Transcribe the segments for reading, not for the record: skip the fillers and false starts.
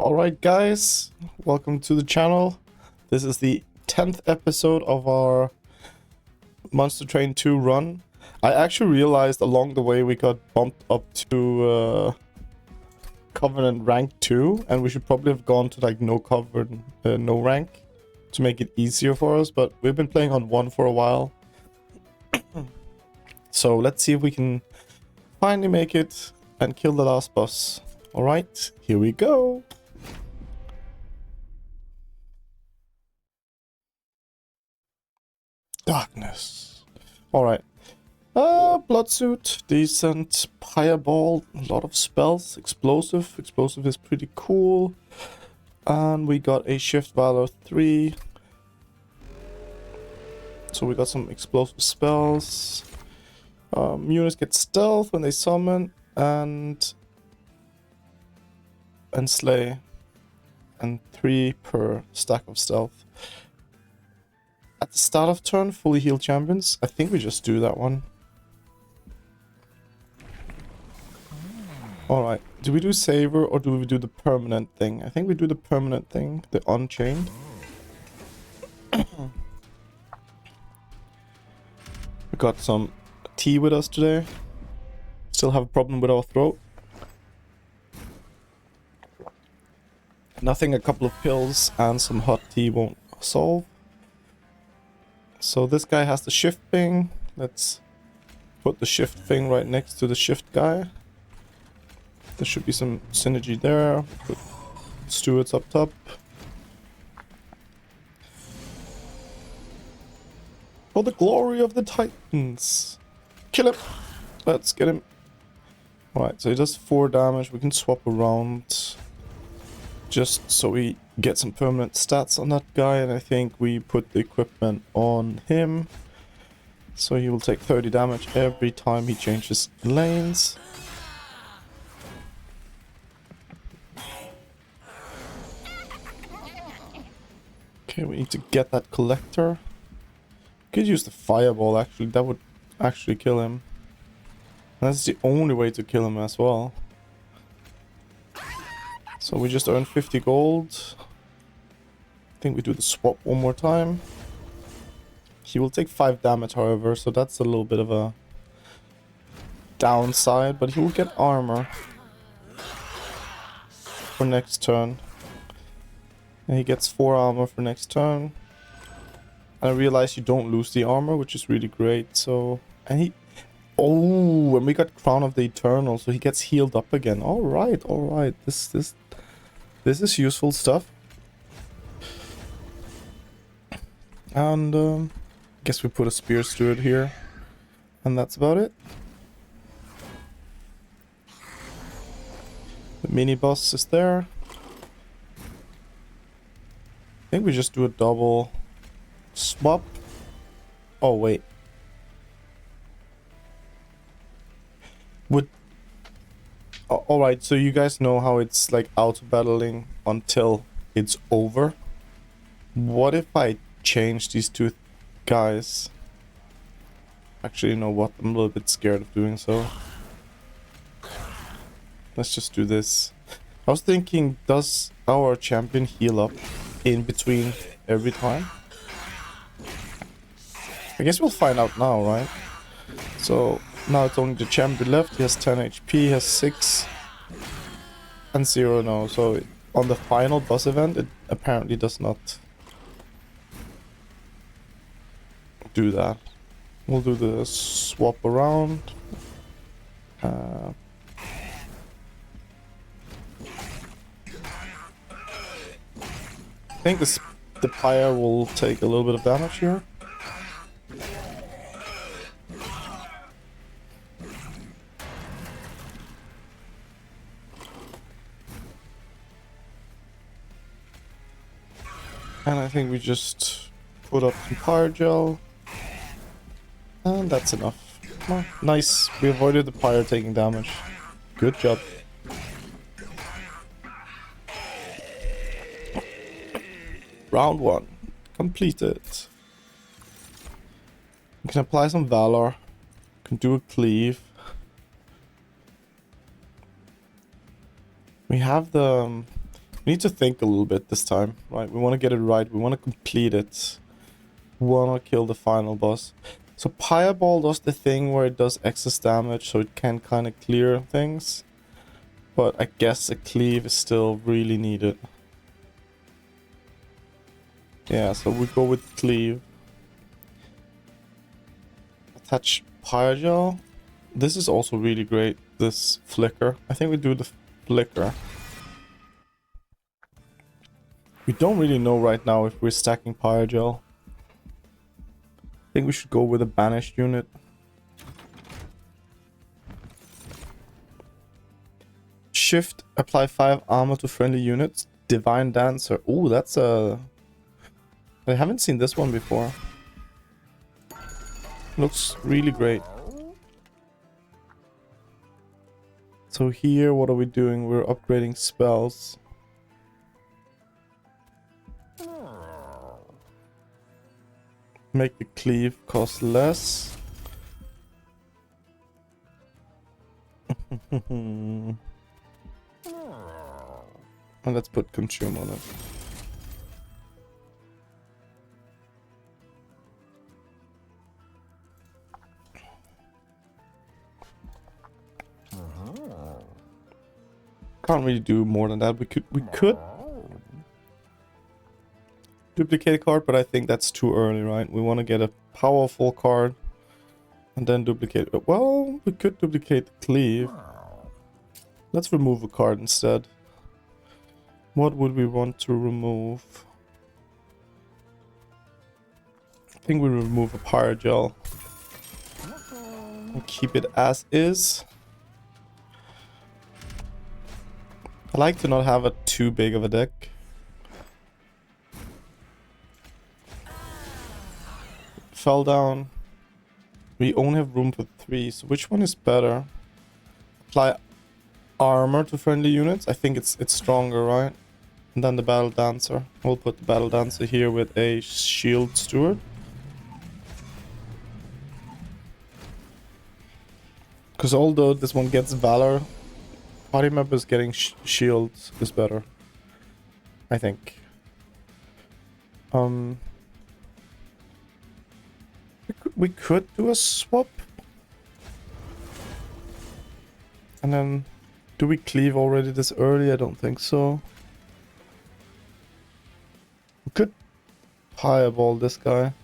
Alright guys, welcome to the channel. This is the 10th episode of our Monster Train 2 run. I actually realized along the way we got bumped up to Covenant rank 2, and we should probably have gone to like no Covenant, no rank to make it easier for us, but we've been playing on 1 for a while. So let's see if we can finally make it and kill the last boss. Alright, here we go. Darkness. Alright. Bloodsuit, decent. Fireball, a lot of spells. Explosive. Explosive is pretty cool. And we got a Shift Valor 3. So we got some explosive spells. Units get stealth when they summon and slay. And 3 per stack of stealth. At the start of turn, fully healed champions. I think we just do that one. Alright, do we do Saver or do we do the permanent thing? I think we do the permanent thing, the Unchained. We got some tea with us today. Still have a problem with our throat. Nothing a couple of pills and some hot tea won't solve. So this guy has the shift thing. Let's put the shift thing right next to the shift guy. There should be some synergy there. Put stewards up top. For the glory of the Titans. Kill him. Let's get him. Alright, so he does 4 damage. We can swap around just so we get some permanent stats on that guy, and I think we put the equipment on him. So he will take 30 damage every time he changes lanes. Okay, we need to get that collector. Could use the fireball actually, that would actually kill him. And that's the only way to kill him as well. So we just earned 50 gold. I think we do the swap one more time. He will take 5 damage however, so that's a little bit of a downside, but he will get armor for next turn. And he gets 4 armor for next turn. And I realize you don't lose the armor, which is really great. So, and he, oh, and we got Crown of the Eternal, so he gets healed up again. All right. This is useful stuff. And guess we put a Spear Steward here, and that's about it. The mini boss is there. I think we just do a double swap. Oh wait. Alright, so you guys know how it's like auto-battling until it's over. What if I change these 2 guys? Actually, you know what? I'm a little bit scared of doing so. Let's just do this. I was thinking, does our champion heal up in between every time? I guess we'll find out now, right? So now it's only the champion left. He has 10 HP, he has 6 and 0 now. So on the final boss event, it apparently does not do that. We'll do the swap around. I think the pyre will take a little bit of damage here. And I think we just put up some pyre gel. And that's enough. Oh, nice. We avoided the pyre taking damage. Good job. Round 1 completed. We can apply some Valor. We can do a cleave. We have the We need to think a little bit this time, right? We want to get it right. We want to complete it. We want to kill the final boss. So Fireball does the thing where it does excess damage, so it can kind of clear things. But I guess a cleave is still really needed. Yeah, so we go with cleave. Attach Pyrogel. This is also really great, this flicker. I think we do the flicker. We don't really know right now if we're stacking Pyrogel. I think we should go with a banished unit. Shift, apply 5 armor to friendly units. Divine Dancer. Ooh, that's a... I haven't seen this one before. Looks really great. So here, what are we doing? We're upgrading spells. Make the cleave cost less. And let's put consume on it. Can't really do more than that. We could duplicate a card, but I think that's too early, right? We want to get a powerful card and then duplicate. Well, we could duplicate the cleave. Let's remove a card instead. What would we want to remove? I think we remove a Pyrogel and keep it as is. I like to not have too big of a deck. Fell down. We only have room for 3, so which one is better? Apply armor to friendly units. I think it's stronger, right? And then the Battle Dancer. We'll put the Battle Dancer here with a Shield Steward. Because although this one gets Valor, party members getting shields is better, I think. We could do a swap. And then, do we cleave already this early? I don't think so. We could Fireball this guy.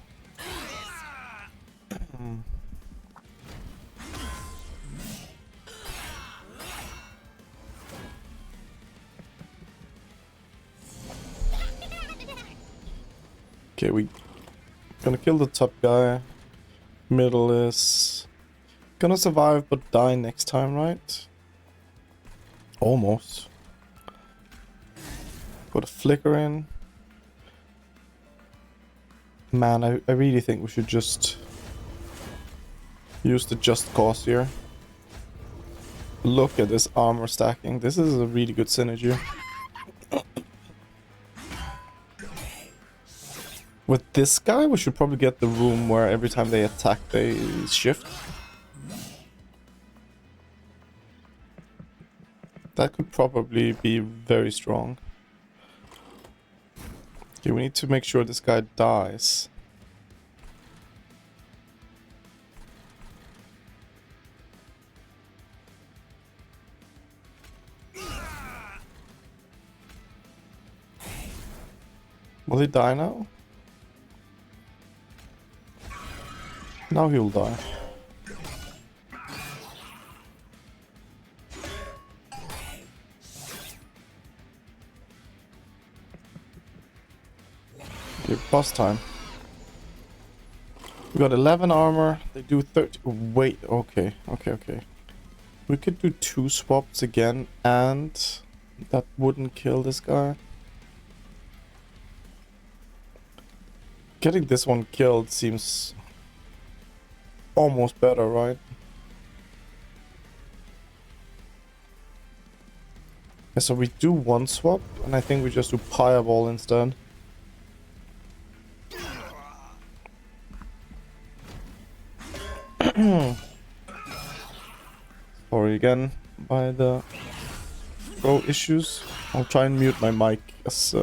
Okay, we gonna kill the top guy. Middle is gonna survive but die next time, right? Almost. Put a flicker in. Man, I really think we should just use the Just Cause here. Look at this armor stacking. This is a really good synergy. With this guy, we should probably get the room where every time they attack, they shift. That could probably be very strong. Okay, we need to make sure this guy dies. Will he die now? Now he'll die. Okay, boss time. We got 11 armor. They do 30. Wait, okay. We could do 2 swaps again, and that wouldn't kill this guy. Getting this one killed seems almost better, right? Yeah, so we do 1 swap, and I think we just do Fireball instead. Sorry again by the throw issues. I'll try and mute my mic as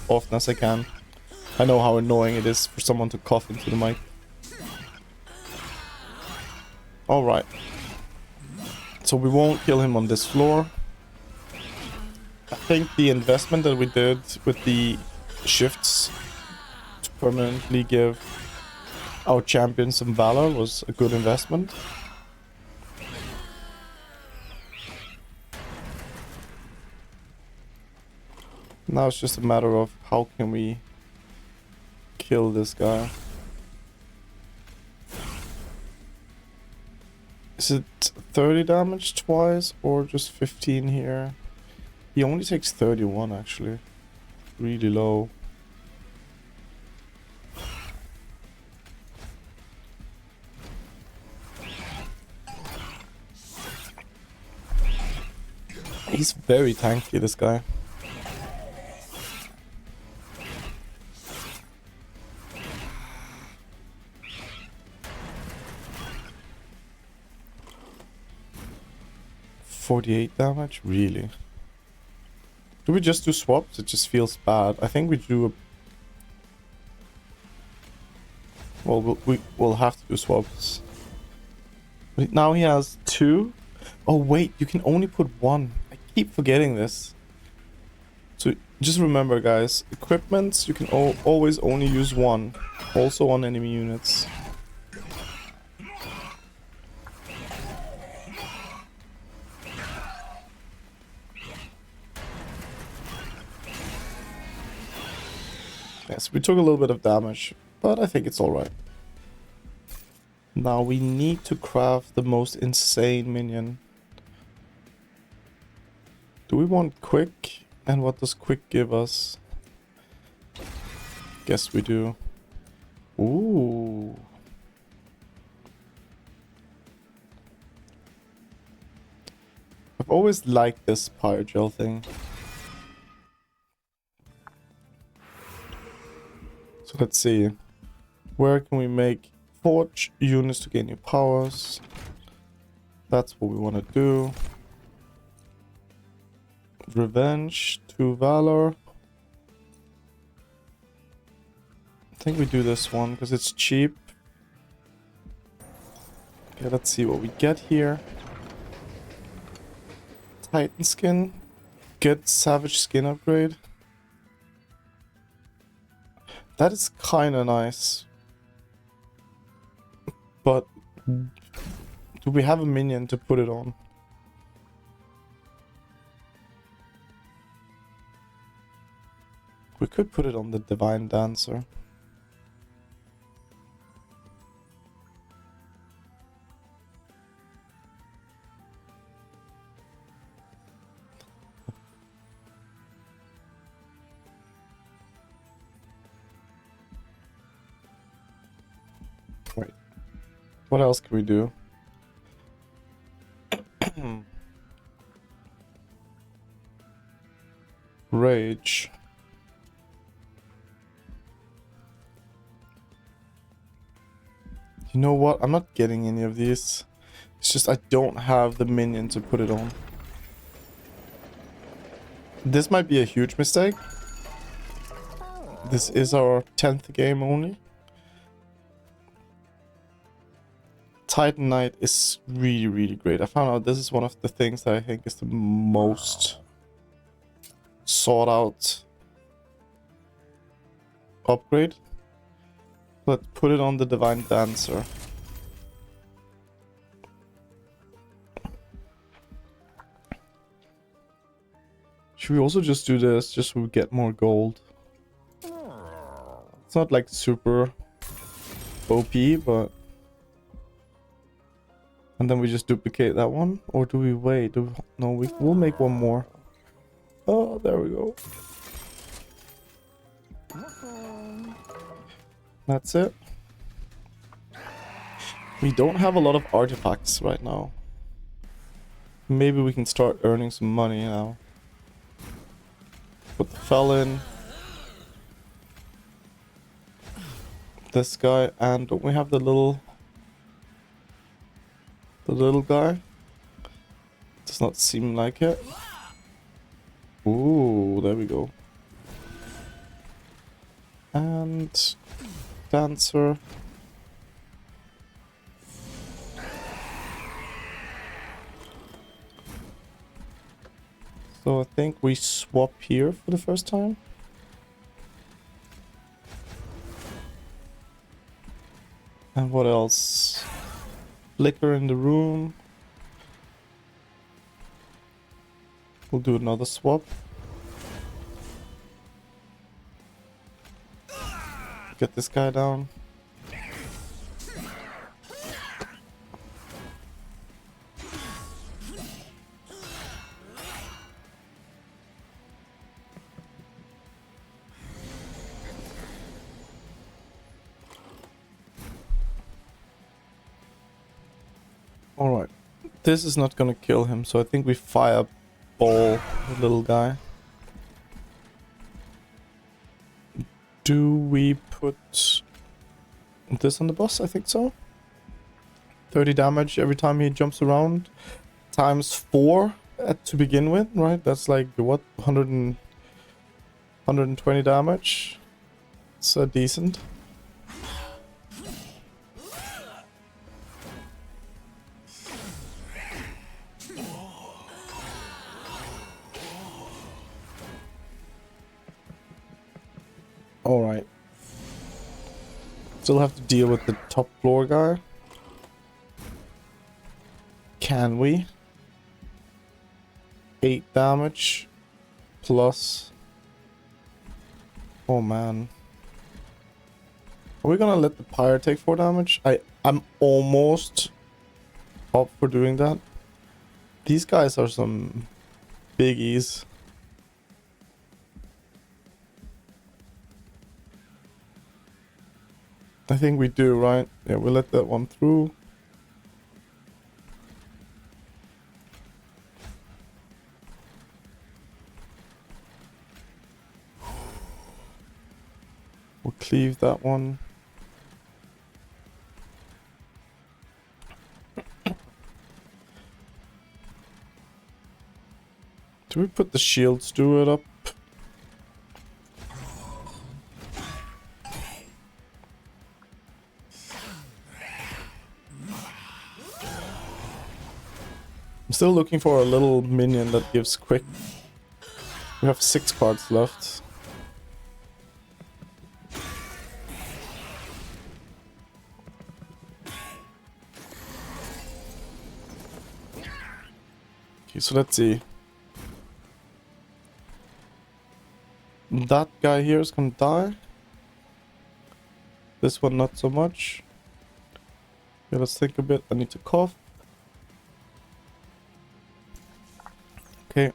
often as I can. I know how annoying it is for someone to cough into the mic. Alright. So we won't kill him on this floor. I think the investment that we did with the shifts to permanently give our champion some valor was a good investment. Now it's just a matter of how can we kill this guy. Is it 30 damage twice or just 15 here? He only takes 31 actually. Really low. He's very tanky, this guy. $48 damage? Really? Do we just do swaps? It just feels bad. I think we do a... Well, we'll have to do swaps. But now he has 2. Oh wait, you can only put 1. I keep forgetting this. So just remember guys, equipments you can always only use 1. Also on enemy units. Yes, we took a little bit of damage, but I think it's alright. Now we need to craft the most insane minion. Do we want quick? And what does quick give us? Guess we do. Ooh. I've always liked this Pyrogel thing. So let's see. Where can we make forge units to gain new powers? That's what we want to do. Revenge, 2 valor. I think we do this one because it's cheap. Okay, let's see what we get here. Titan skin. Get savage skin upgrade. That is kind of nice. But do we have a minion to put it on? We could put it on the Divine Dancer. Wait. What else can we do? Rage. You know what? I'm not getting any of these. It's just I don't have the minion to put it on. This might be a huge mistake. This is our 10th game only. Titan Knight is really, really great. I found out this is one of the things that I think is the most sought out upgrade. Let's put it on the Divine Dancer. Should we also just do this just so we get more gold? It's not like super OP, but... And then we just duplicate that one? Or do we wait? No, we'll make one more. Oh, there we go. That's it. We don't have a lot of artifacts right now. Maybe we can start earning some money now. Put the Felon. This guy, and don't we have the little guy? Does not seem like it. Ooh, there we go. And Dancer. So I think we swap here for the first time. And what else? Flicker in the room. We'll do another swap. Get this guy down. Alright. This is not gonna kill him, so I think we fireball the little guy. Do we put this on the boss? I think so. 30 damage every time he jumps around. Times 4 to begin with, right? That's like, what? 120 damage. It's decent. Alright. Still have to deal with the top floor guy. Can we? 8 damage. Plus. Oh man. Are we gonna let the pyre take 4 damage? I'm almost up for doing that. These guys are some biggies. I think we do, right? Yeah, we let that one through. We'll cleave that one. Do we put the shield steward up? I'm still looking for a little minion that gives quick. We have 6 cards left. Okay, so let's see. That guy here is gonna die. This one not so much. Okay, let's think a bit. I need to cough. Okay.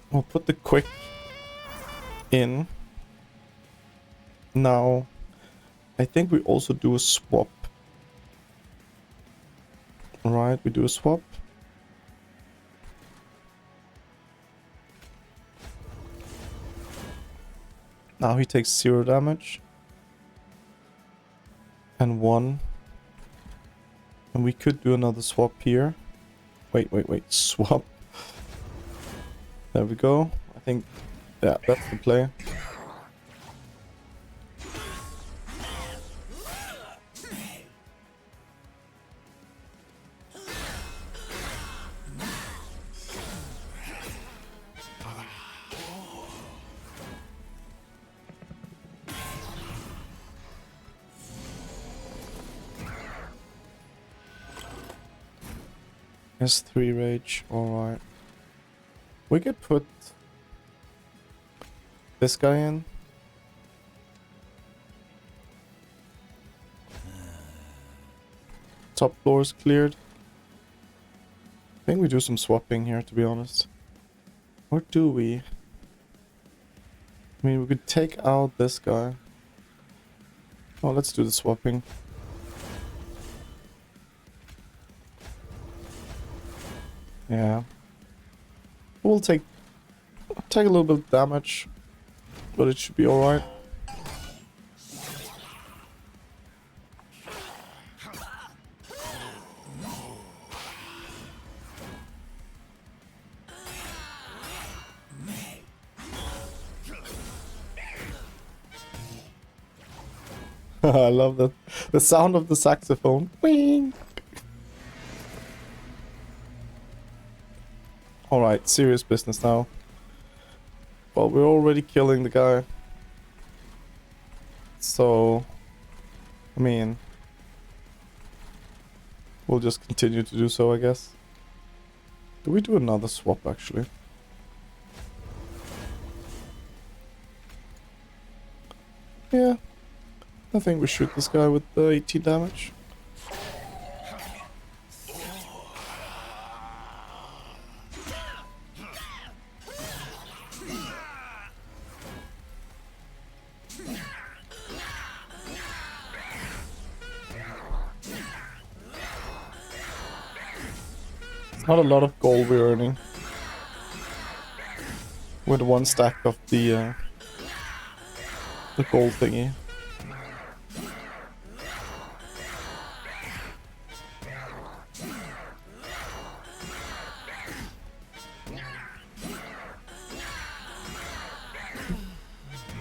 We'll put the quick in. Now, I think we also do a swap. Right, we do a swap. Now he takes 0 damage. And 1. And we could do another swap here. Wait, swap. There we go. I think, yeah, that's the play. Yes, 3 rage, alright. We could put this guy in. Top floor is cleared. I think we do some swapping here, to be honest. Or do we? I mean, we could take out this guy. Oh, let's do the swapping. Yeah. We'll take a little bit of damage, but it should be alright. I love that. The sound of the saxophone. Wing. Alright, serious business now. Well, we're already killing the guy. So, I mean, we'll just continue to do so, I guess. Do we do another swap, actually? Yeah. I think we shoot this guy with the 18 damage. Not a lot of gold we're earning with one stack of the gold thingy.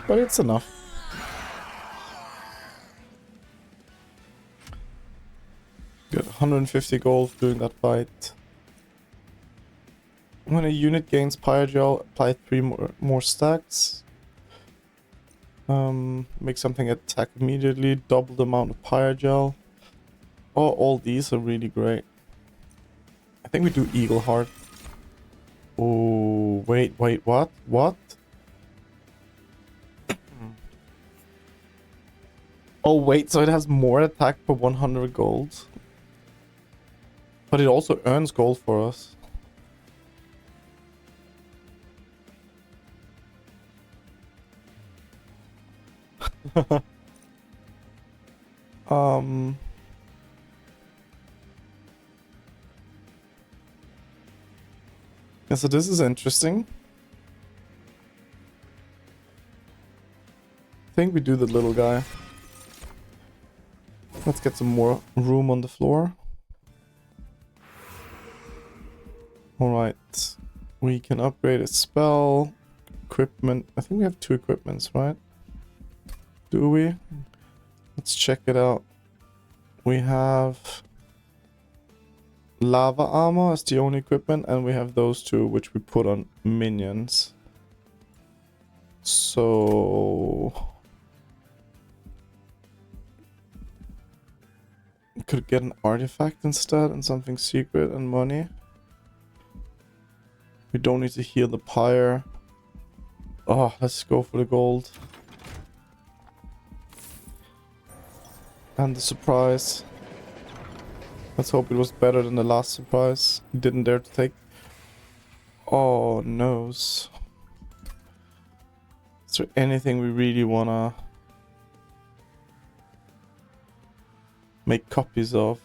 But it's enough. Got 150 gold doing that fight. When a unit gains Pyrogel, apply 3 more stacks. Make something attack immediately, double the amount of Pyrogel. Oh, all these are really great. I think we do Eagle Heart. Oh, wait, what? What? Oh, wait, so it has more attack per 100 gold. But it also earns gold for us. Yeah, so this is interesting. I think we do the little guy. Let's get some more room on the floor. Alright. We can upgrade a spell. Equipment. I think we have 2 equipments, right? Do we? Let's check it out. We have lava armor as the only equipment, and we have those 2 which we put on minions. So could get an artifact instead and something secret and money. We don't need to heal the pyre. Oh, let's go for the gold. And the surprise. Let's hope it was better than the last surprise. We didn't dare to take. Oh, noes. Is there anything we really wanna make copies of?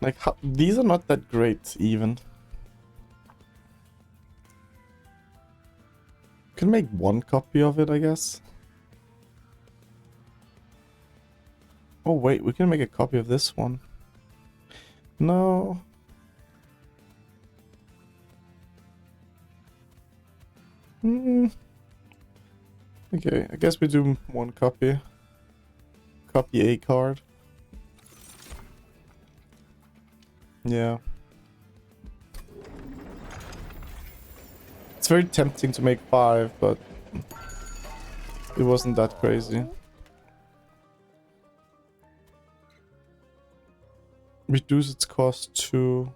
Like, these are not that great, even. Can make 1 copy of it, I guess. Oh, wait, we can make a copy of this one. No. Okay, I guess we do 1 copy. Copy a card. Yeah. It's very tempting to make 5, but it wasn't that crazy. Reduce its cost to...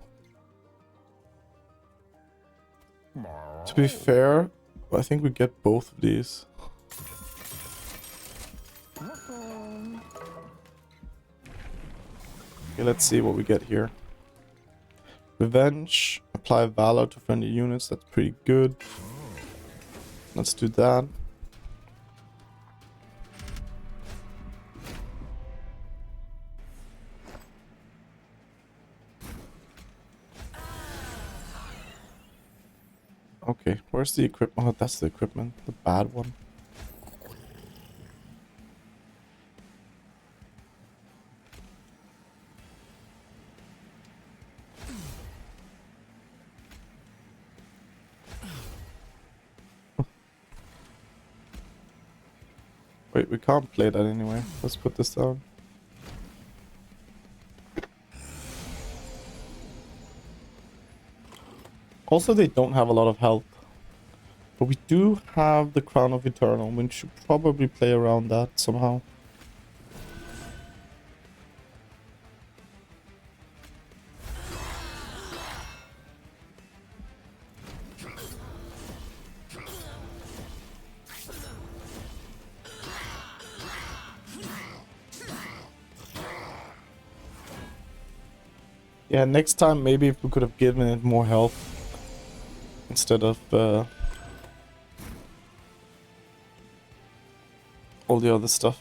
To be fair, I think we get both of these. Okay, let's see what we get here. Revenge. Apply Valor to friendly units. That's pretty good. Let's do that. Okay, where's the equipment? Oh, that's the equipment. The bad one. Wait, we can't play that anyway. Let's put this down. Also, they don't have a lot of health. But we do have the Crown of Eternal. We should probably play around that somehow. Yeah, next time maybe if we could have given it more health instead of all the other stuff.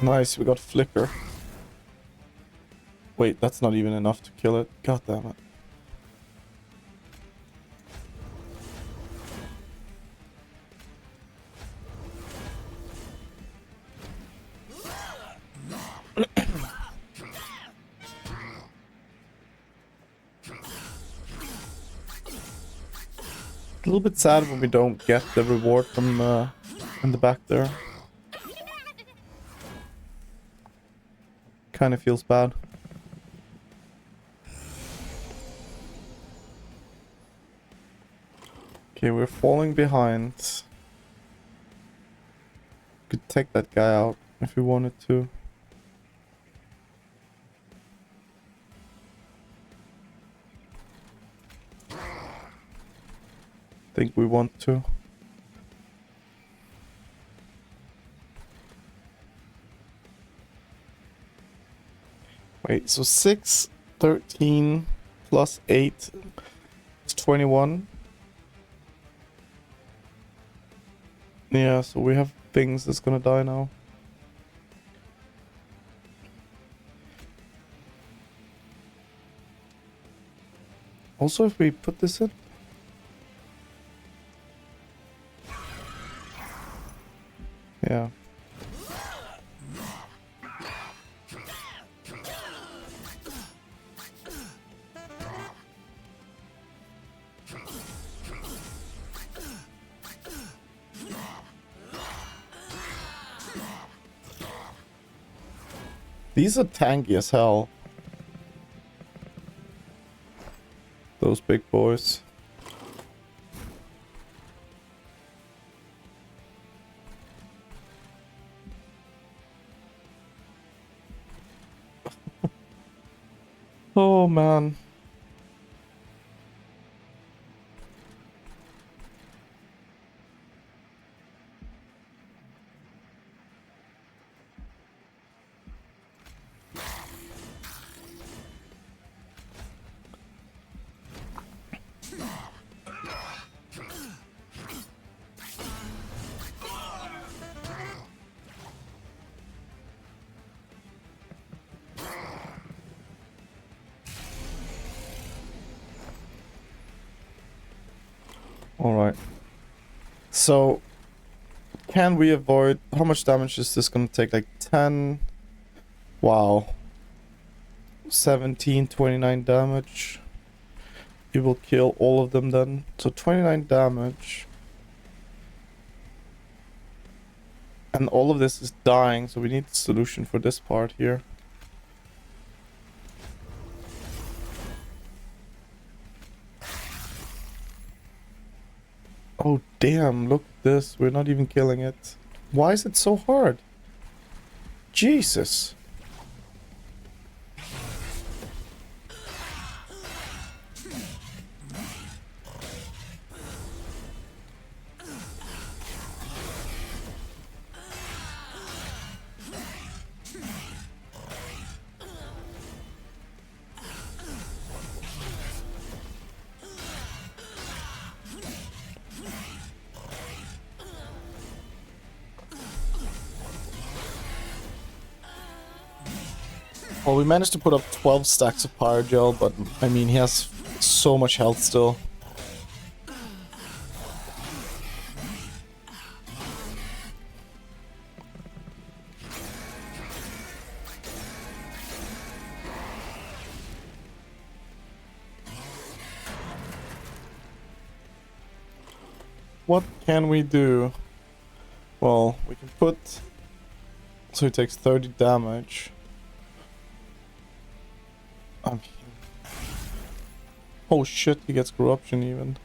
Nice, we got Flicker. Wait, that's not even enough to kill it. God damn it. A little bit sad when we don't get the reward from in the back there. Kind of feels bad. Okay, we're falling behind. Could take that guy out if we wanted to. Think we want to. Wait, so 6, 13 plus 8 is 21. Yeah, so we have things that's gonna die now. Also, if we put this in. Yeah. These are tanky as hell. Those big boys. Oh man. Alright. So, can we avoid... How much damage is this gonna take? Like 10... Wow. 17, 29 damage. It will kill all of them then. So 29 damage. And all of this is dying, so we need a solution for this part here. Oh damn, look at this. We're not even killing it. Why is it so hard? Jesus. Well, we managed to put up 12 stacks of Pyrogel, but I mean, he has so much health still. What can we do? Well, we can put... So he takes 30 damage. I mean... Oh shit, he gets corruption even.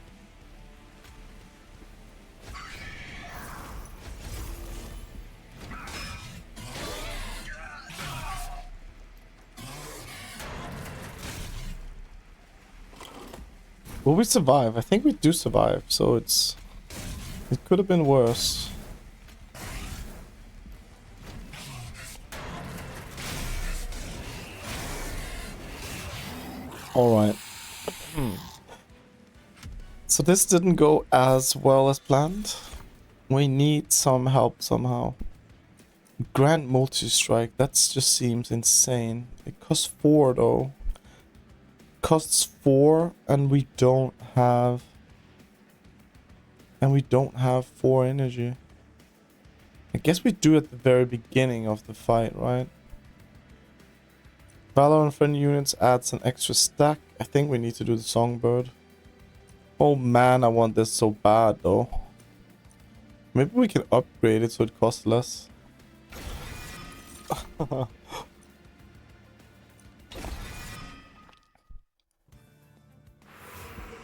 Will we survive? I think we do survive, so it's... It could have been worse. Alright. So this didn't go as well as planned. We need some help somehow. Grand multi-strike, that just seems insane. It costs 4 though. Costs 4 and we don't have... And we don't have 4 energy. I guess we do at the very beginning of the fight, right? Valor on friendly units adds an extra stack. I think we need to do the Songbird. Oh man, I want this so bad though. Maybe we can upgrade it so it costs less.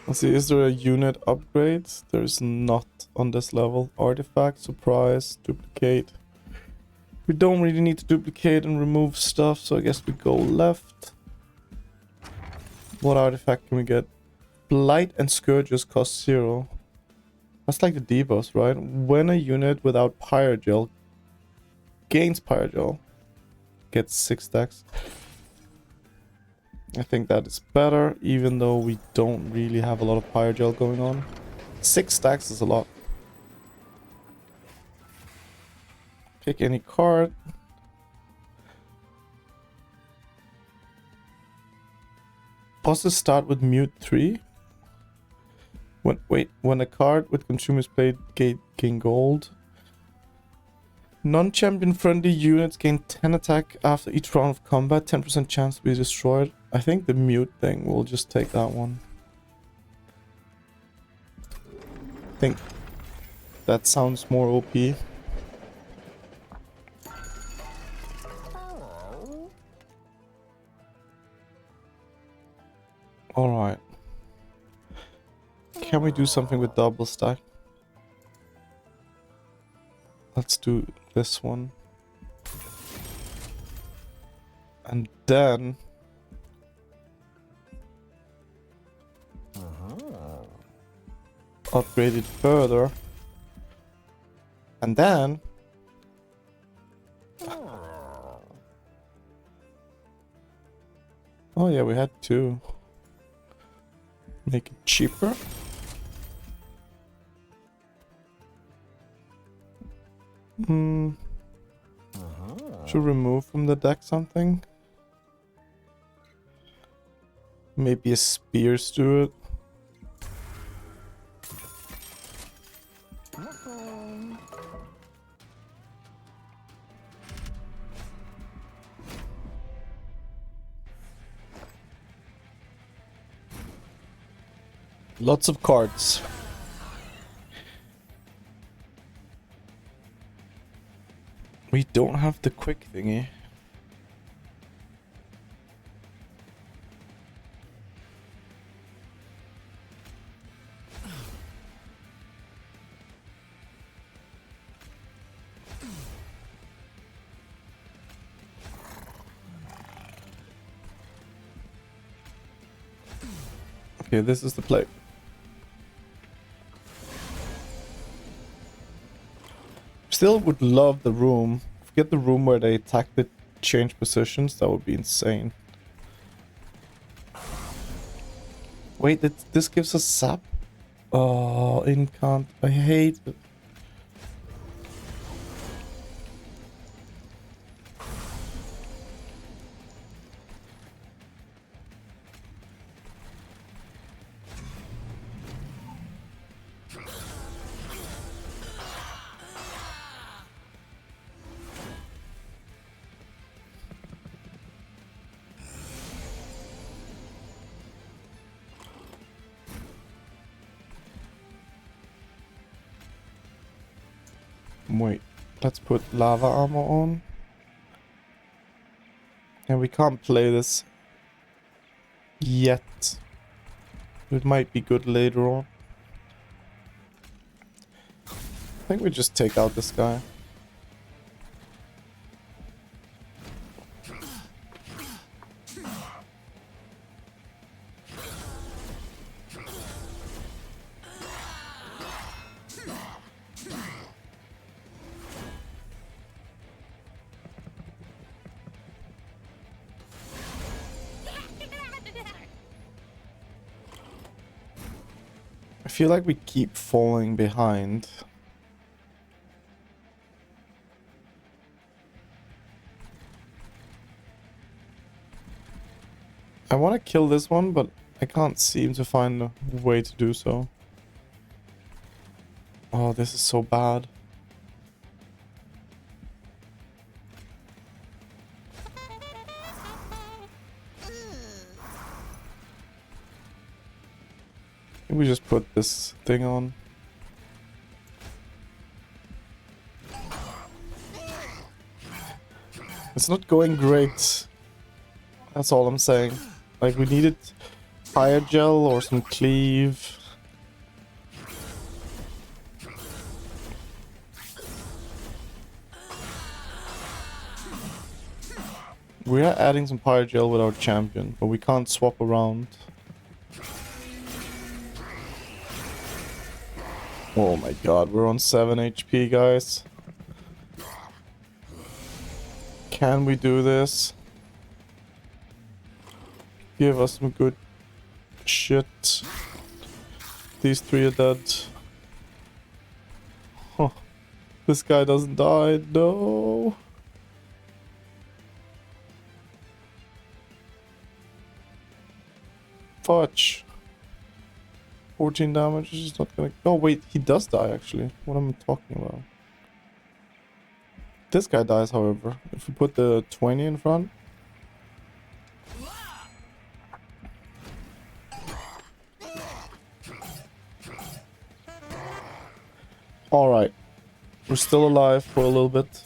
Let's see, is there a unit upgrade? There is not on this level. Artifact, surprise, duplicate. We don't really need to duplicate and remove stuff, so I guess we go left. What artifact can we get? Blight and Scourges cost 0. That's like the debuffs, right? When a unit without Pyrogel gains Pyrogel, gets 6 stacks. I think that is better, even though we don't really have a lot of Pyrogel going on. 6 stacks is a lot. Pick any card. Bosses start with mute 3. When a card with consumers played gain gold. Non-champion friendly units gain 10 attack after each round of combat, 10% chance to be destroyed. I think the mute thing, we'll just take that one. I think that sounds more OP. Alright. Can we do something with double stack? Let's do this one. And then... upgrade it further. And then... Oh yeah, we had 2. Make it cheaper. Should remove from the deck something. Maybe a spears do it. Lots of cards. We don't have the quick thingy. Okay, this is the play. Still would love the room. Forget the room where they attack the change positions. That would be insane. Wait, this gives us sap? Oh, incant. I hate it. Wait, let's put lava armor on. And we can't play this yet. It might be good later on. I think we just take out this guy. I feel like we keep falling behind. I want to kill this one, but I can't seem to find a way to do so. Oh, this is so bad. We just put this thing on. It's not going great. That's all I'm saying. Like, we needed fire gel or some cleave. We are adding some fire gel with our champion, but we can't swap around. Oh my god, we're on 7 HP, guys. Can we do this? Give us some good shit. These three are dead. Huh. This guy doesn't die, no. Fudge. 14 damage is not gonna... Oh wait, he does die actually. What am I talking about? This guy dies, however. If we put the 20 in front. Alright. We're still alive for a little bit.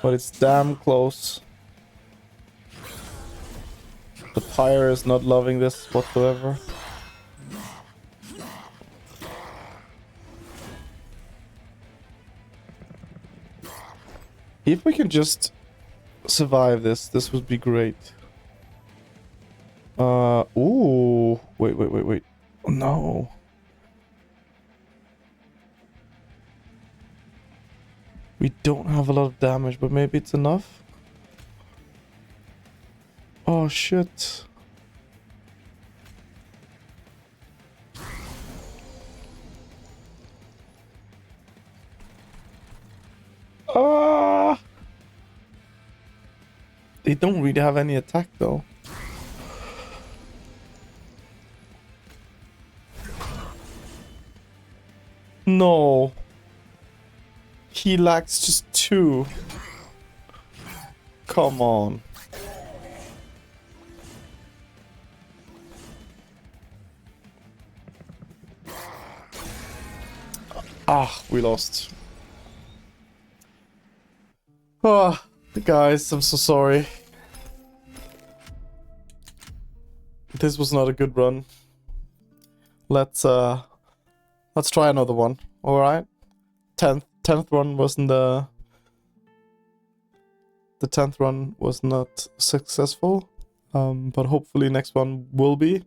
But it's damn close. The pyre is not loving this whatsoever. If we can just survive this, this would be great. Ooh. Wait. No. We don't have a lot of damage, but maybe it's enough. Oh, shit. Ah! They don't really have any attack, though. No. He lacks just 2. Come on. Ah, we lost. Ah, guys, I'm so sorry. This was not a good run. Let's try another one. All right. 10th run wasn't the 10th run was not successful. But hopefully next one will be.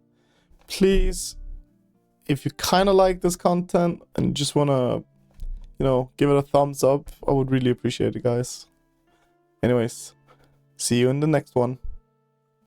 Please, if you kind of like this content and just want to, you know, give it a thumbs up, I would really appreciate it, guys. Anyways, see you in the next one.